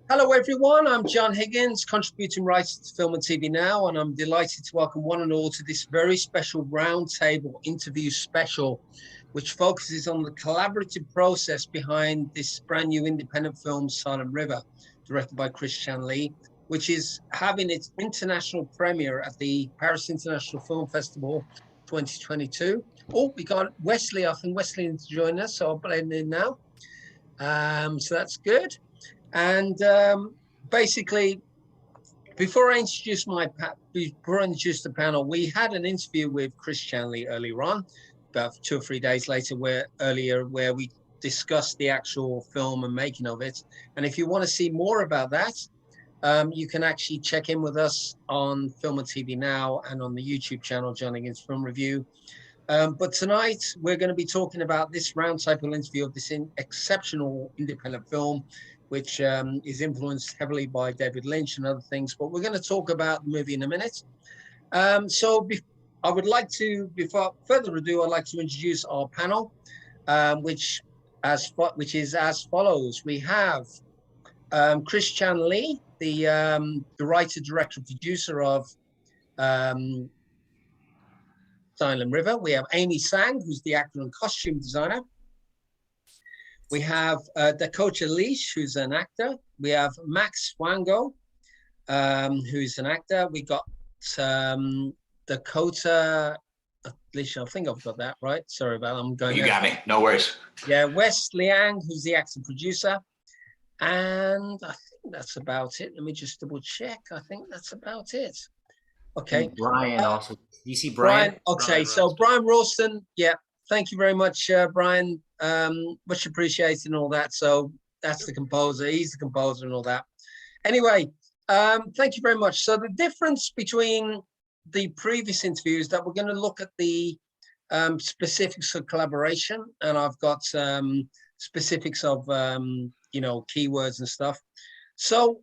Hello, everyone. I'm John Higgins, contributing writer to Film and TV Now, and I'm delighted to welcome one and all to this very special Roundtable interview special, which focuses on the collaborative process behind this brand new independent film, Silent River, directed by Chris Chan-Lee, which is having its international premiere at the Paris International Film Festival 2022. Oh, we got Wesley. I think Wesley to join us, so I'll blend in now. So that's good. And basically, before I introduce the panel, we had an interview with Chris Chan-Lee earlier on, about 2 or 3 days later, where we discussed the actual film and making of it. And if you want to see more about that, you can actually check in with us on Film and TV Now and on the YouTube channel, John Higgins Film Review. But tonight, we're going to be talking about this roundtable interview of this exceptional independent film, which is influenced heavily by David Lynch and other things. But we're going to talk about the movie in a minute. I would like to, before further ado, I'd like to introduce our panel, which is as follows. We have Chris Chan-Lee, the writer, director, producer of Silent River. We have Amy Sang, who's the actor and costume designer. We have Dakota Leash, who's an actor. We have Max Wango, who's an actor. We got Dakota Leash. I think I've got that right. Sorry about that. I'm going. You got me. No worries. Yeah, Wes Liang, who's the actor producer. And I think that's about it. Let me just double check. I think that's about it. Okay. And Brian also. Do you see Brian? Okay, Brian so Brian Ralston, yeah, thank you very much, Brian. Much appreciated and all that. So that's the composer. He's the composer and all that. Anyway, thank you very much. So the difference between the previous interviews that we're going to look at the specifics of collaboration, and I've got specifics of keywords and stuff. So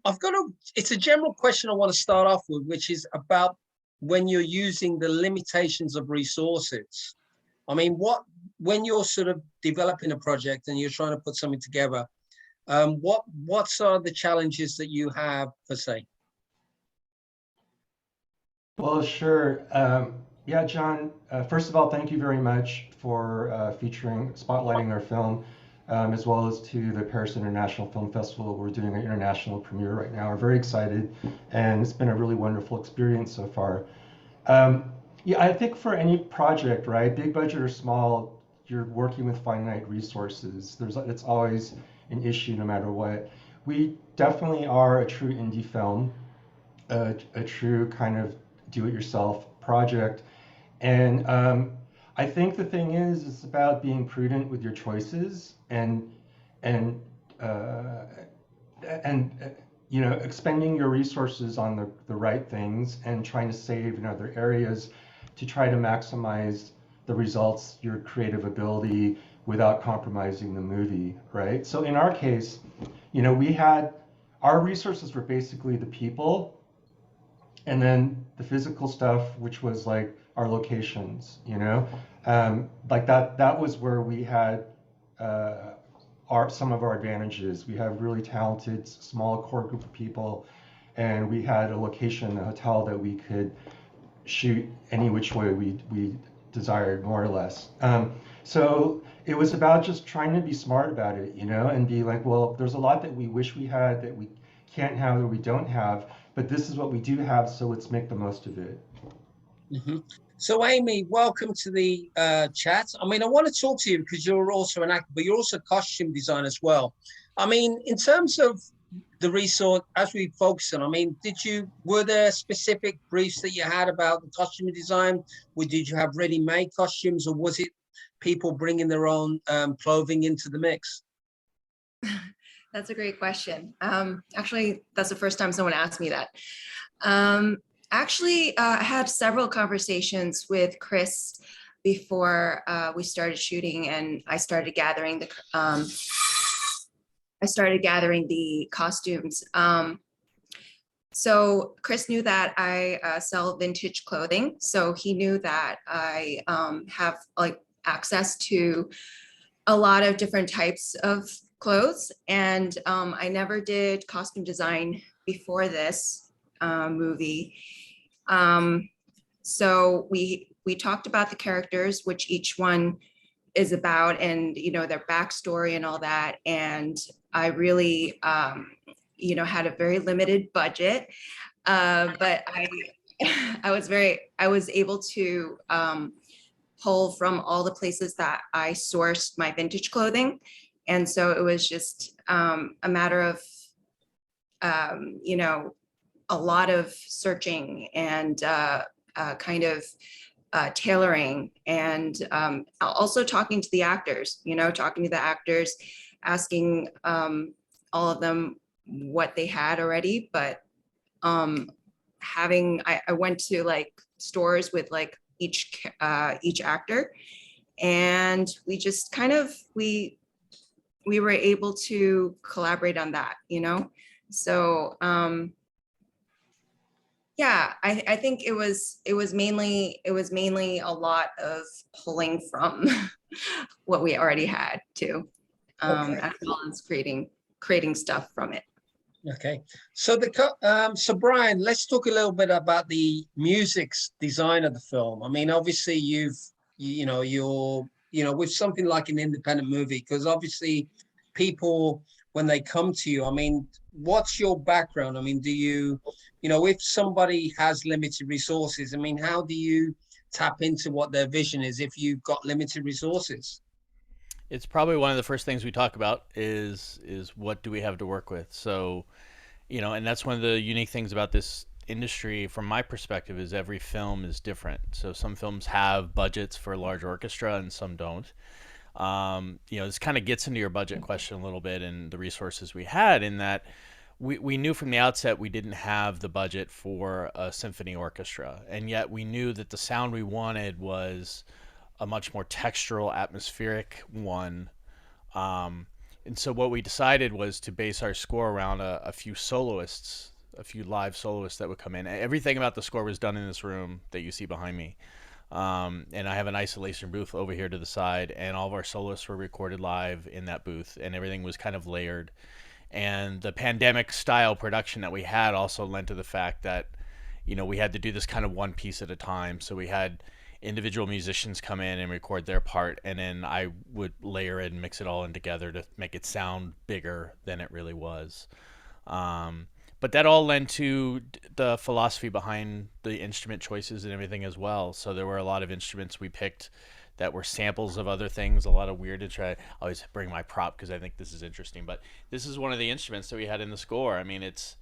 it's a general question I want to start off with, which is about when you're using the limitations of resources. I mean, when you're sort of developing a project and you're trying to put something together, what are the challenges that you have per se? Well, sure. Yeah, John, first of all, thank you very much for spotlighting our film, as well as to the Paris International Film Festival. We're doing an international premiere right now. We're very excited, and it's been a really wonderful experience so far. Yeah, I think for any project, right, big budget or small, you're working with finite resources. It's always an issue no matter what. We definitely are a true indie film, a true kind of do-it-yourself project. And I think the thing is, it's about being prudent with your choices and expending your resources on the right things and trying to save in other areas to try to maximize the results, your creative ability, without compromising the movie, right? So in our case, our resources were basically the people, and then the physical stuff, which was like our locations, like that was where we had some of our advantages. We have really talented, small core group of people, and we had a location, a hotel that we could shoot any which way we desired, more or less. So it was about just trying to be smart about it, and be like, well, there's a lot that we wish we had that we can't have, that we don't have, but this is what we do have, so let's make the most of it. Mm-hmm. So Amy, welcome to the chat. I mean, I want to talk to you because you're also an actor, but you're also a costume designer as well. I mean, in terms of the resource, as we focus on, I mean, were there specific briefs that you had about the costume design? Or did you have ready-made costumes, or was it people bringing their own clothing into the mix? That's a great question. Actually, that's the first time someone asked me that. I had several conversations with Chris before we started shooting, and I started gathering the costumes. So Chris knew that I sell vintage clothing, so he knew that I have like access to a lot of different types of clothes, and I never did costume design before this movie. So we talked about the characters, which each one is about, and their backstory and all that. And I really had a very limited budget, but I was able to pull from all the places that I sourced my vintage clothing. And so it was just a matter of a lot of searching and kind of tailoring, and also talking to the actors, asking all of them what they had already. But I went to like stores with like each actor, and we just kind of we were able to collaborate on that. So yeah, I think it was mainly a lot of pulling from what we already had too, Okay. as well as creating stuff from it. Okay, so so Brian, let's talk a little bit about the music's design of the film. I mean, obviously you're with something like an independent movie, because obviously people, when they come to you, I mean, what's your background? I mean, do you, if somebody has limited resources, I mean, how do you tap into what their vision is if you've got limited resources? It's probably one of the first things we talk about is what do we have to work with. So, and that's one of the unique things about this industry from my perspective is every film is different. So some films have budgets for a large orchestra and some don't. This kind of gets into your budget question a little bit and the resources we had, in that we knew from the outset we didn't have the budget for a symphony orchestra, and yet we knew that the sound we wanted was a much more textural, atmospheric one. And so what we decided was to base our score around a few soloists, a few live soloists that would come in. Everything about the score was done in this room that you see behind me. And I have an isolation booth over here to the side, and all of our soloists were recorded live in that booth, and everything was kind of layered. And the pandemic style production that we had also lent to the fact that, we had to do this kind of one piece at a time. So we had individual musicians come in and record their part, and then I would layer it and mix it all in together to make it sound bigger than it really was. But that all led to the philosophy behind the instrument choices and everything as well. So there were a lot of instruments we picked that were samples of other things, a lot of weird to try. I always bring my prop because I think this is interesting, but this is one of the instruments that we had in the score. I mean, it's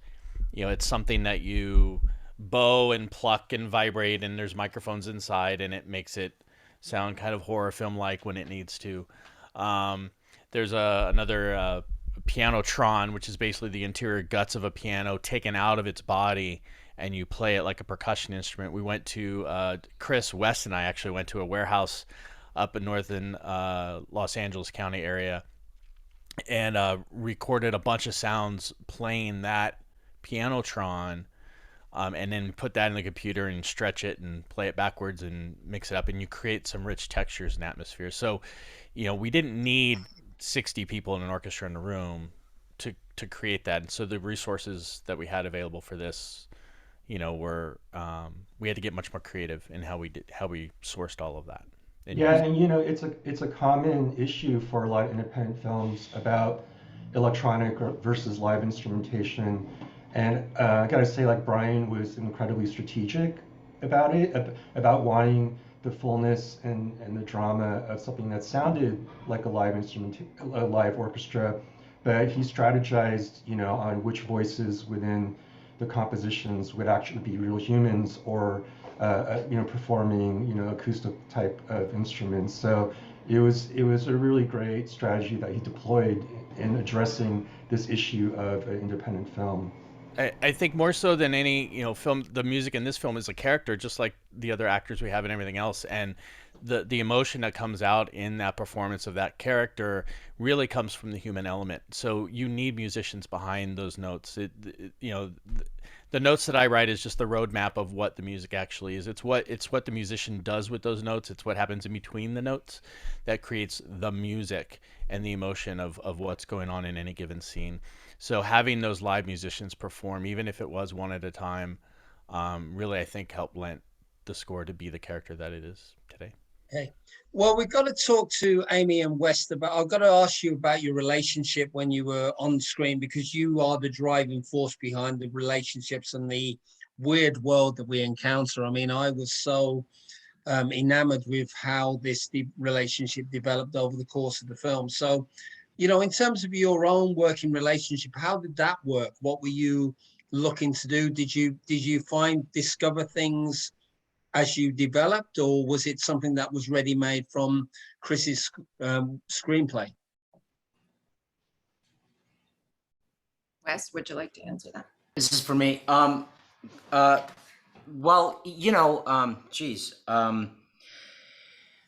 something that you bow and pluck and vibrate, and there's microphones inside, and it makes it sound kind of horror film like when it needs to. There's another pianotron, which is basically the interior guts of a piano taken out of its body, and you play it like a percussion instrument. We went to Chris West and I actually went to a warehouse up in northern Los Angeles County area and recorded a bunch of sounds playing that pianotron. And then put that in the computer and stretch it and play it backwards and mix it up, and you create some rich textures and atmosphere. So, we didn't need 60 people in an orchestra in a room to create that. And so the resources that we had available for this, were we had to get much more creative in how we sourced all of that. And it's a common issue for a lot of independent films about electronic versus live instrumentation. And I gotta say, like, Brian was incredibly strategic about it, about wanting the fullness and the drama of something that sounded like a live orchestra, but he strategized, on which voices within the compositions would actually be real humans or, performing, acoustic type of instruments. So it was a really great strategy that he deployed in addressing this issue of an independent film. I think more so than any film, the music in this film is a character, just like the other actors we have and everything else. And the emotion that comes out in that performance of that character really comes from the human element. So you need musicians behind those notes. The notes that I write is just the roadmap of what the music actually is. It's what the musician does with those notes. It's what happens in between the notes that creates the music and the emotion of what's going on in any given scene. So having those live musicians perform, even if it was one at a time, really I think helped lend the score to be the character that it is today. Okay. Well, we've got to talk to Amy and West about, I've got to ask you about your relationship when you were on screen, because you are the driving force behind the relationships and the weird world that we encounter. I mean, I was so enamored with how this relationship developed over the course of the film. So, in terms of your own working relationship, how did that work? What were you looking to do? Did you discover things as you developed, or was it something that was ready-made from Chris's screenplay? Wes, would you like to answer that? This is for me. Well,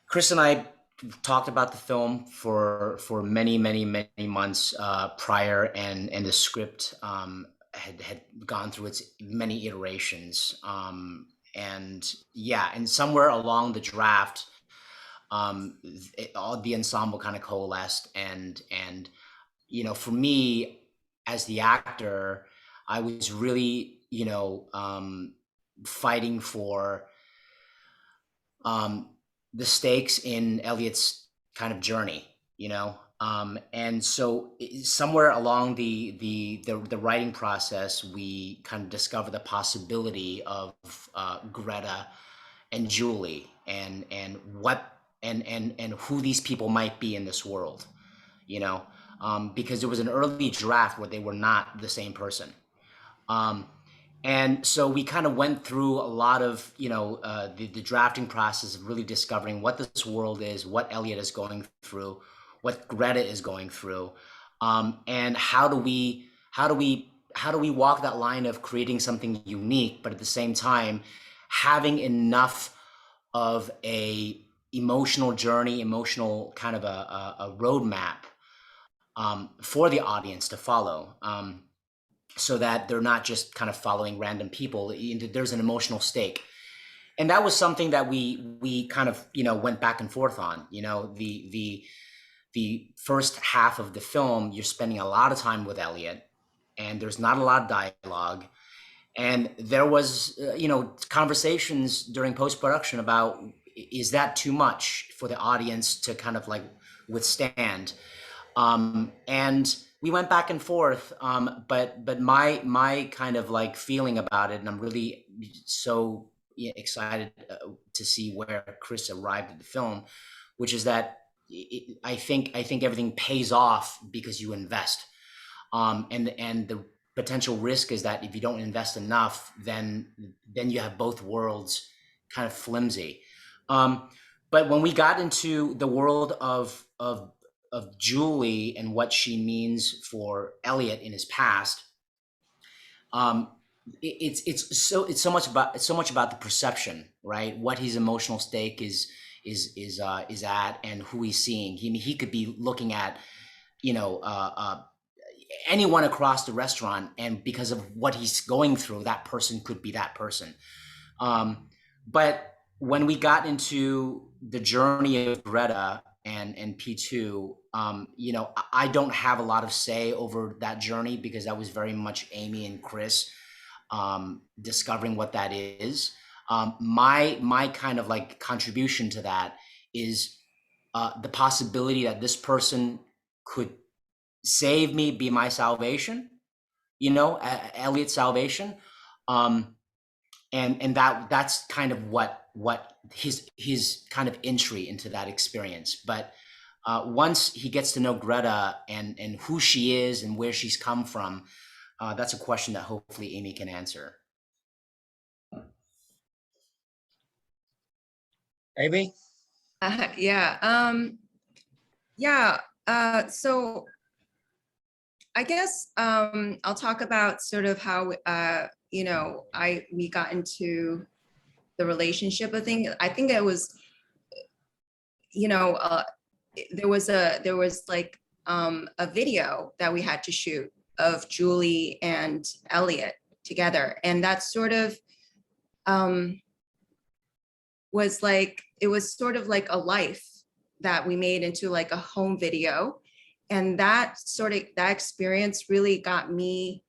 Chris and I talked about the film for many months prior, and the script had gone through its many iterations. And somewhere along the draft, all the ensemble kind of coalesced, and for me as the actor, I was really fighting for the stakes in Elliot's kind of journey, and so somewhere along the writing process, we kind of discover the possibility of Greta and Julie, and who these people might be in this world, because there was an early draft where they were not the same person. And so we kind of went through a lot of, the drafting process of really discovering what this world is, what Elliot is going through, what Greta is going through, and how do we walk that line of creating something unique, but at the same time having enough of a emotional journey, emotional kind of a roadmap for the audience to follow. So that they're not just kind of following random people. There's an emotional stake. And that was something that we kind of, went back and forth on. The first half of the film, you're spending a lot of time with Elliot, and there's not a lot of dialogue. And there was, conversations during post-production about, is that too much for the audience to kind of like withstand? And we went back and forth, but my kind of like feeling about it, and I'm really so excited to see where Chris arrived at the film, which is that I think everything pays off because you invest, and the potential risk is that if you don't invest enough, then you have both worlds kind of flimsy. But when we got into the world of Julie and what she means for Elliot in his past, it's so much about the perception, right? What his emotional stake is at, and who he's seeing. He could be looking at, anyone across the restaurant, and because of what he's going through, that person could be that person. But when we got into the journey of Greta and P2, I don't have a lot of say over that journey, because that was very much Amy and Chris discovering what that is. My kind of like contribution to that is the possibility that this person could save me, be my salvation, Elliot's salvation. And that's kind of what his kind of entry into that experience. But once he gets to know Greta and who she is and where she's come from, that's a question that hopefully Amy can answer. Amy? So I guess I'll talk about sort of how we got into the relationship. I think it was you know, there was like a video that we had to shoot of Julie and Elliot together, and that sort of was like, it was sort of like a life that we made into like a home video. And that experience really got me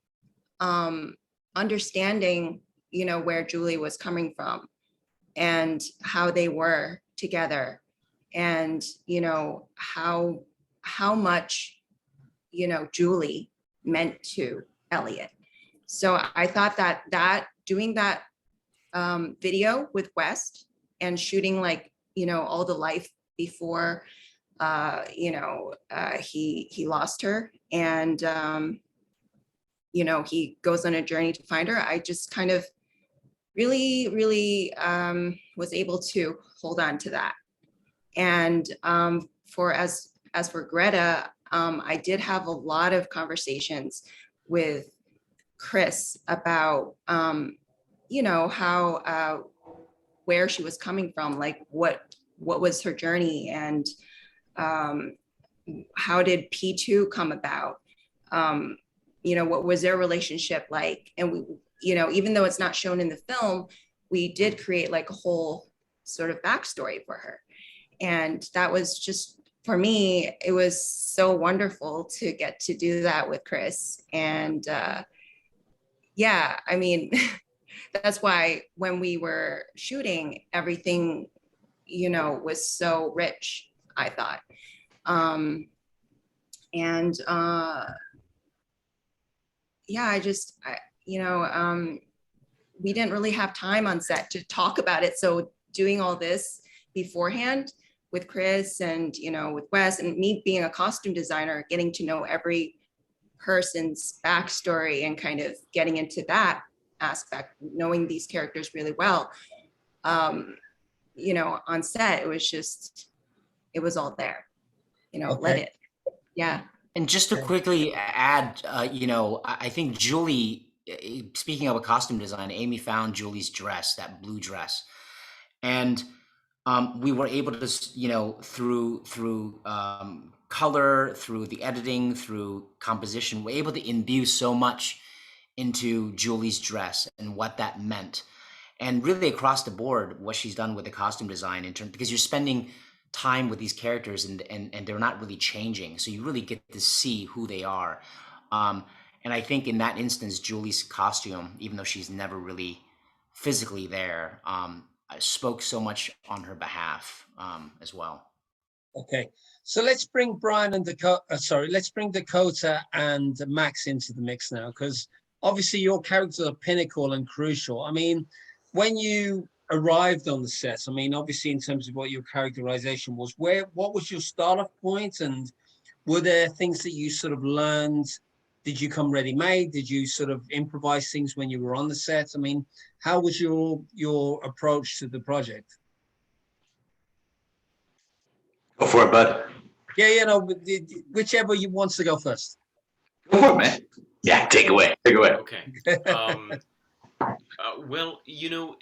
understanding, you know, where Julie was coming from and how they were together, and, you know, how much, you know, Julie meant to Elliot. So I thought that doing that video with West and shooting, like, you know, all the life before he lost her, and you know, he goes on a journey to find her. I just kind of really was able to hold on to that. And as for Greta, I did have a lot of conversations with Chris about you know, how where she was coming from, like what was her journey, and how did P2 come about? You know, what was their relationship like? And we, you know, even though it's not shown in the film, we did create like a whole sort of backstory for her. And that was just, for me, it was so wonderful to get to do that with Chris. And yeah, I mean, that's why when we were shooting, everything, you know, was so rich, I thought. And yeah, you know, we didn't really have time on set to talk about it. So doing all this beforehand with Chris and, you know, with Wes, and me being a costume designer, getting to know every person's backstory and kind of getting into that aspect, knowing these characters really well. You know, on set, it was all there, you know, Okay. Yeah. And just to quickly add, you know, I think Julie, speaking of a costume design, Amy found Julie's dress, that blue dress, and we were able to, you know, through color, through the editing, through composition, we're able to imbue so much into Julie's dress and what that meant, and really across the board, what she's done with the costume design in terms, because you're spending time with these characters, and they're not really changing, so you really get to see who they are. And I think in that instance, Julie's costume, even though she's never really physically there, spoke so much on her behalf as well. Okay, so let's bring Brian and let's bring Dakota and Max into the mix now, because obviously your characters are pinnacle and crucial. I mean, when you arrived on the set, I mean, obviously in terms of what your characterization was, what was your startup point, and were there things that you sort of learned? Did you come ready-made? Did you sort of improvise things when you were on the set? I mean, how was your approach to the project? Go for it, bud. Yeah, no, whichever you wants to go first. Go for it, man. Yeah, take away. Take away. Okay. Well, you know,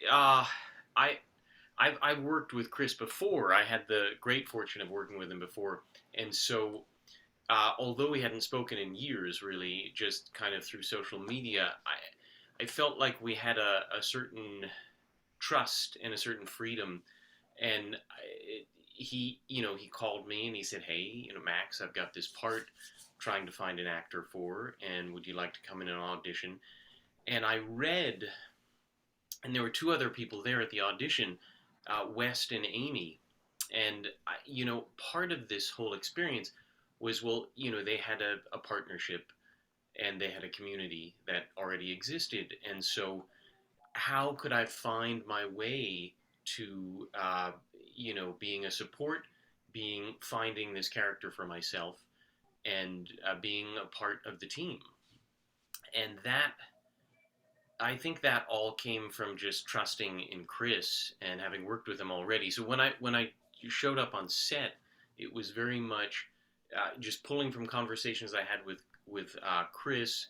I've worked with Chris before. I had the great fortune of working with him before, and so although we hadn't spoken in years, really, just kind of through social media, I felt like we had a certain trust and a certain freedom, and he called me and he said, "Hey, you know, Max, I've got this part trying to find an actor for, and would you like to come in and audition?" And I read, and there were two other people there at the audition, West and Amy. And, you know, part of this whole experience was, well, you know, they had a partnership and they had a community that already existed. And so how could I find my way to, you know, being a support, finding this character for myself, and being a part of the team? And that, I think that all came from just trusting in Chris and having worked with him already. So when I showed up on set, it was very much just pulling from conversations I had with Chris.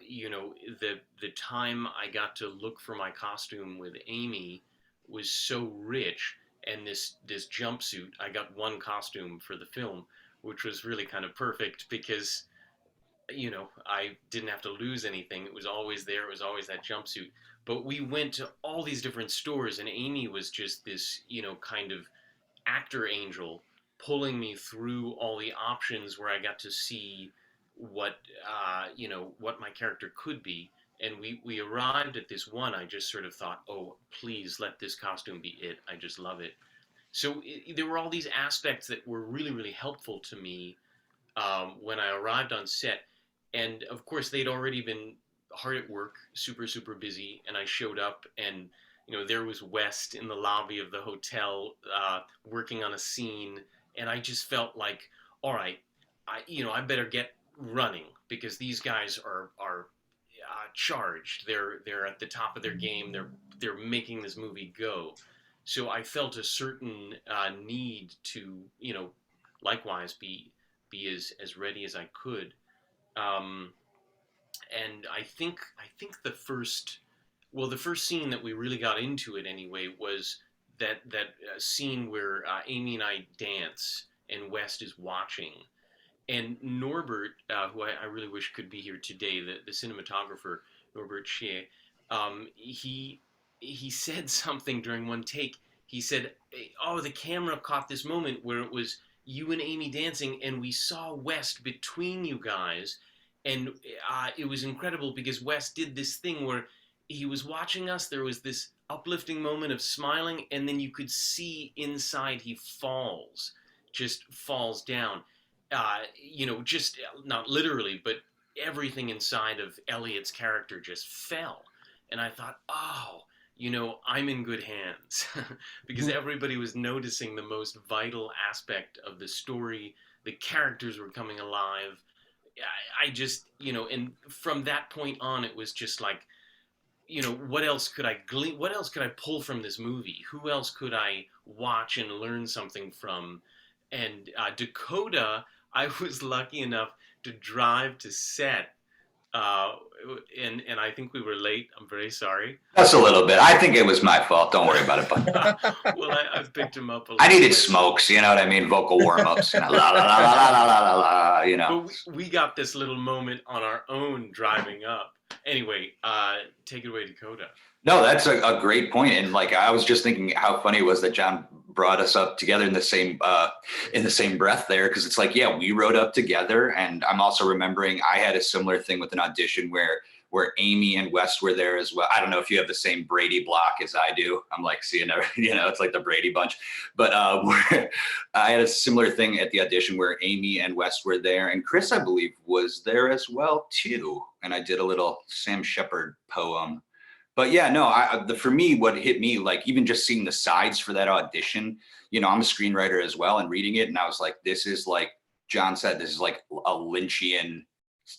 You know, the time I got to look for my costume with Amy was so rich and this jumpsuit. I got one costume for the film, which was really kind of perfect because I didn't have to lose anything. It was always there. It was always that jumpsuit. But we went to all these different stores, and Amy was just this, kind of actor angel pulling me through all the options where I got to see what my character could be. And we arrived at this one. I just sort of thought, oh, please let this costume be it. I just love it. So there were all these aspects that were really, really helpful to me when I arrived on set. And of course, they'd already been hard at work, super, super busy. And I showed up, and there was West in the lobby of the hotel working on a scene. And I just felt like, all right, I better get running because these guys are charged. They're at the top of their game. They're making this movie go. So I felt a certain need to, likewise be as ready as I could. And I think the first scene that we really got into it anyway was that scene where Amy and I dance and West is watching. And Norbert, who I really wish could be here today, the cinematographer, Norbert Shea, he said something during one take. He said, oh, the camera caught this moment where it was you and Amy dancing, and we saw West between you guys. And it was incredible because West did this thing where he was watching us. There was this uplifting moment of smiling, and then you could see inside he just falls down. Just not literally, but everything inside of Elliot's character just fell. And I thought, oh, I'm in good hands because everybody was noticing the most vital aspect of the story. The characters were coming alive. I just, and from that point on, it was just like, what else could I glean? What else could I pull from this movie? Who else could I watch and learn something from? And Dakota, I was lucky enough to drive to set, and I think we were late. I'm very sorry. That's a little bit. I think it was my fault. Don't worry about it, bud. Well, I picked him up a little I needed bit. smokes, you know what I mean? Vocal warm-ups, la, la, la, la, la, la, la, But we got this little moment on our own driving up. Anyway, take it away, Dakota. No, that's a great point. And like, I was just thinking how funny it was that John brought us up together in the same breath there. Cause it's like, yeah, we rode up together. And I'm also remembering I had a similar thing with an audition where Amy and West were there as well. I don't know if you have the same Brady block as I do. I'm like seeing, it's like the Brady bunch. But I had a similar thing at the audition where Amy and West were there, and Chris, I believe, was there as well too. And I did a little Sam Shepard poem. But yeah, no, for me, what hit me, like even just seeing the sides for that audition, I'm a screenwriter as well, and reading it, and I was like, this is like John said, this is like a Lynchian.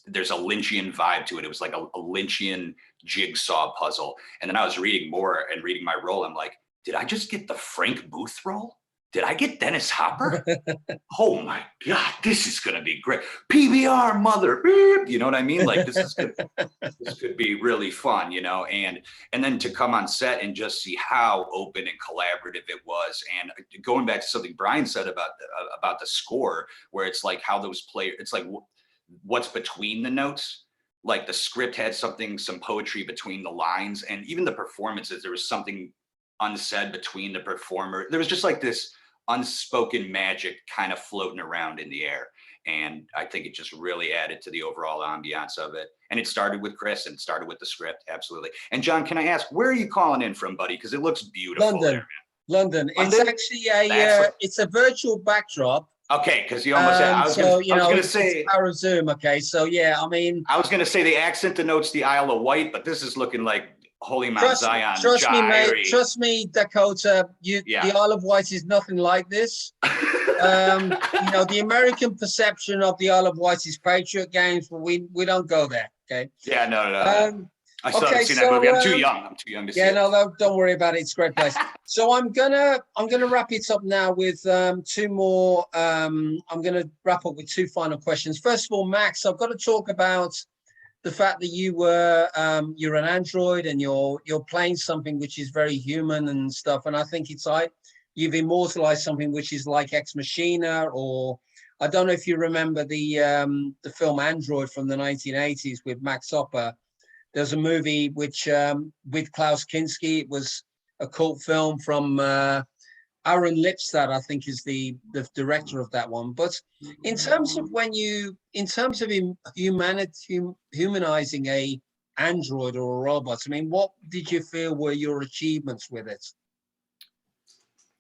There's a Lynchian vibe to it. It was like a Lynchian jigsaw puzzle. And then I was reading more and reading my role. I'm like, did I just get the Frank Booth role? Did I get Dennis Hopper? Oh my God, this is going to be great. PBR, mother. You know what I mean? Like this could be really fun, and then to come on set and just see how open and collaborative it was. And going back to something Brian said about the score, where it's like how those players, it's like, what's between the notes. Like the script had some poetry between the lines, and even the performances, there was something unsaid between the performer. There was just like this unspoken magic kind of floating around in the air. And I think it just really added to the overall ambiance of it. And it started with Chris and started with the script. Absolutely. And John, can I ask, where are you calling in from, buddy? Because it looks beautiful. London. It's actually it's a virtual backdrop. Okay, because you almost said, I was going to say power of Zoom. Okay, so yeah, I mean, I was going to say the accent denotes the Isle of Wight, but this is looking like Holy Mount Zion. Trust me, mate. Trust me, Dakota. The Isle of Wight is nothing like this. The American perception of the Isle of Wight is Patriot games, but we don't go there. Okay. Yeah, no. I still haven't seen that movie. I'm too young to see it. Yeah, no, don't worry about it. It's a great place. So I'm gonna wrap it up now with two more. I'm gonna wrap up with two final questions. First of all, Max, I've got to talk about the fact that you're an android and you're playing something which is very human and stuff. And I think it's like you've immortalized something which is like Ex Machina, or I don't know if you remember the film Android from the 1980s with Max Hopper. There's a movie which with Klaus Kinski. It was a cult film from Aaron Lipstadt, I think, is the director of that one. But in terms of humanizing a android or a robot, I mean, what did you feel were your achievements with it?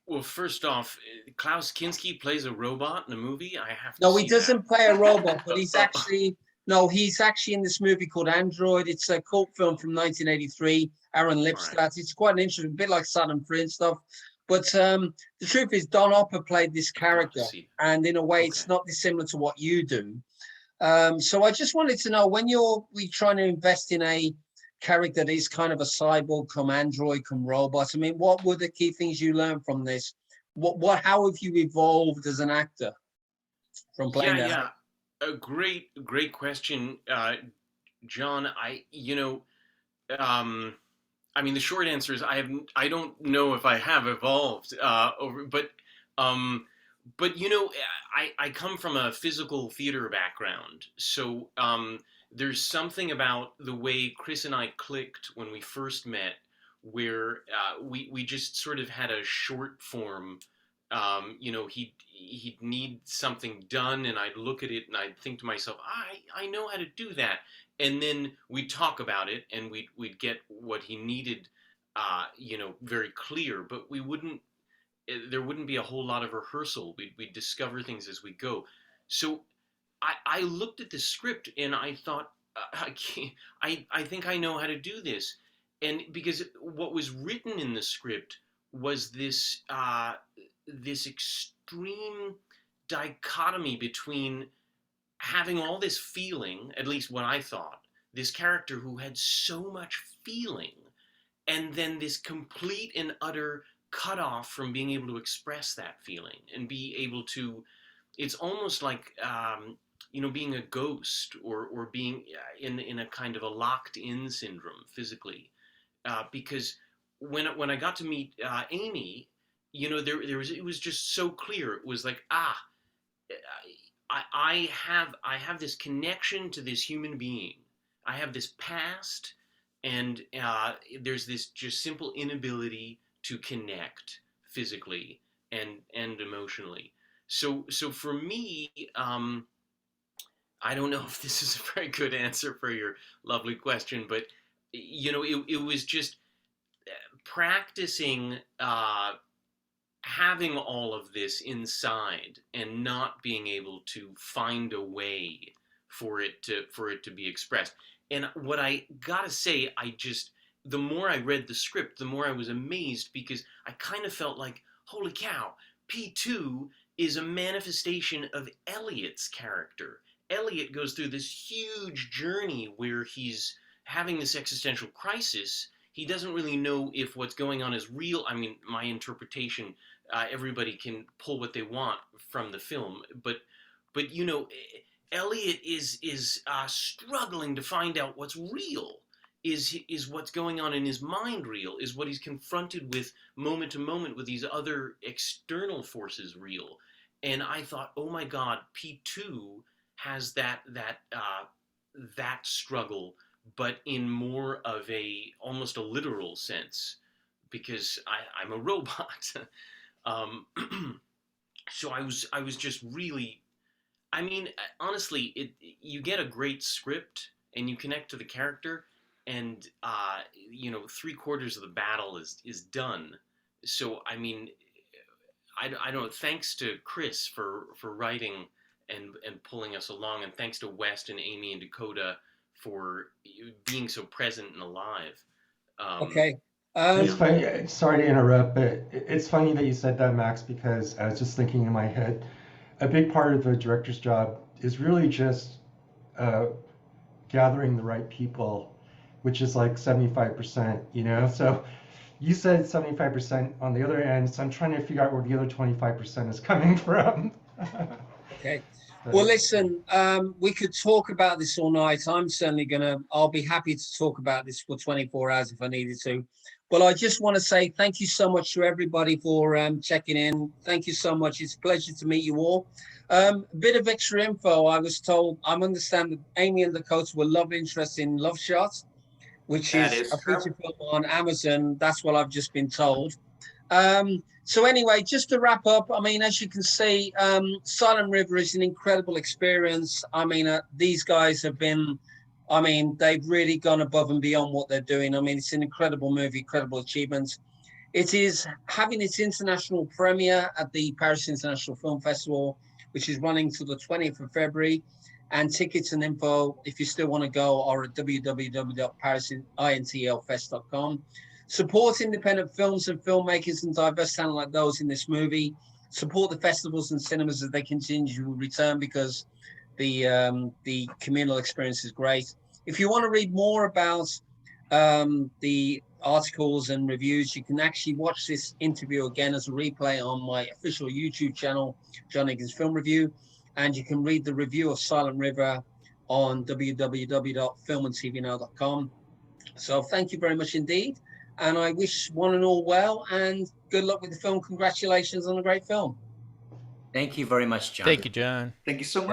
Well, first off, Klaus Kinski plays a robot in a movie. I have to No, see he doesn't that. play a robot, but he's actually in this movie called Android. It's a cult film from 1983. Aaron Lipstadt. Right. It's quite an interesting, bit like Saddam Free and stuff. But the truth is, Don Hopper played this character, and in a way, it's not dissimilar to what you do. So I just wanted to know, when we trying to invest in a character that is kind of a cyborg, come android, come robot. I mean, what were the key things you learned from this? How have you evolved as an actor from playing that? Yeah, a great question, John. I mean, the short answer is I don't know if I have evolved but I come from a physical theater background, so there's something about the way Chris and I clicked when we first met, where we just sort of had a short form. He'd need something done, and I'd look at it and I'd think to myself, I know how to do that, and then we'd talk about it and we'd get what he needed, very clear, but there wouldn't be a whole lot of rehearsal. We'd discover things as we go. So I looked at the script and I thought, I think I know how to do this. And because what was written in the script was this extreme dichotomy between having all this feeling, at least what I thought, this character who had so much feeling, and then this complete and utter cutoff from being able to express that feeling and be able to, it's almost like being a ghost or being in a kind of a locked in syndrome physically, because when I got to meet Amy, it was just so clear. It was like, I have this connection to this human being. I have this past, and there's this just simple inability to connect physically and emotionally. So for me, I don't know if this is a very good answer for your lovely question, but it was just practicing having all of this inside and not being able to find a way for it to be expressed. And what I gotta say, the more I read the script, the more I was amazed, because I kind of felt like, holy cow, P2 is a manifestation of Elliot's character. Elliot goes through this huge journey where he's having this existential crisis. He doesn't really know if what's going on is real. I mean, my interpretation, everybody can pull what they want from the film, but Elliot is struggling to find out what's real. Is what's going on in his mind real? Is what he's confronted with moment to moment with these other external forces real? And I thought, oh my God, P2 has that struggle, but in more of almost a literal sense, because I'm a robot. So I was just really, I mean, honestly, you get a great script and you connect to the character, and 3/4 of the battle is done. So I mean, I don't know. Thanks to Chris for writing and pulling us along, and thanks to West and Amy and Dakota for being so present and alive. Okay. It's funny. Sorry to interrupt, but it's funny that you said that, Max, because I was just thinking in my head, a big part of the director's job is really just gathering the right people, which is like 75%, So you said 75% on the other end, so I'm trying to figure out where the other 25% is coming from. Okay. Well, listen, we could talk about this all night. I'll be happy to talk about this for 24 hours if I needed to. But I just want to say thank you so much to everybody for checking in. Thank you so much. It's a pleasure to meet you all. A bit of extra info. I was told, I understand that Amy and Dakota were love interest in Love Shot, which That is is a true. feature film on Amazon. That's what I've just been told. So anyway, just to wrap up, I mean, as you can see, Silent River is an incredible experience. I mean, these guys have been, I mean, they've really gone above and beyond what they're doing. I mean, it's an incredible movie, incredible achievements. It is having its international premiere at the Paris International Film Festival, which is running till the 20th of February. And tickets and info, if you still want to go, are at www.parisintlfest.com. Support independent films and filmmakers and diverse talent like those in this movie. Support the festivals and cinemas as they continue to return, because the communal experience is great. If you want to read more about the articles and reviews, you can actually watch this interview again as a replay on my official YouTube channel, John Higgins Film Review. And you can read the review of Silent River on www.filmandtvnow.com. So thank you very much indeed. And I wish one and all well, and good luck with the film. Congratulations on a great film. Thank you very much, John. Thank you, John. Thank you so much.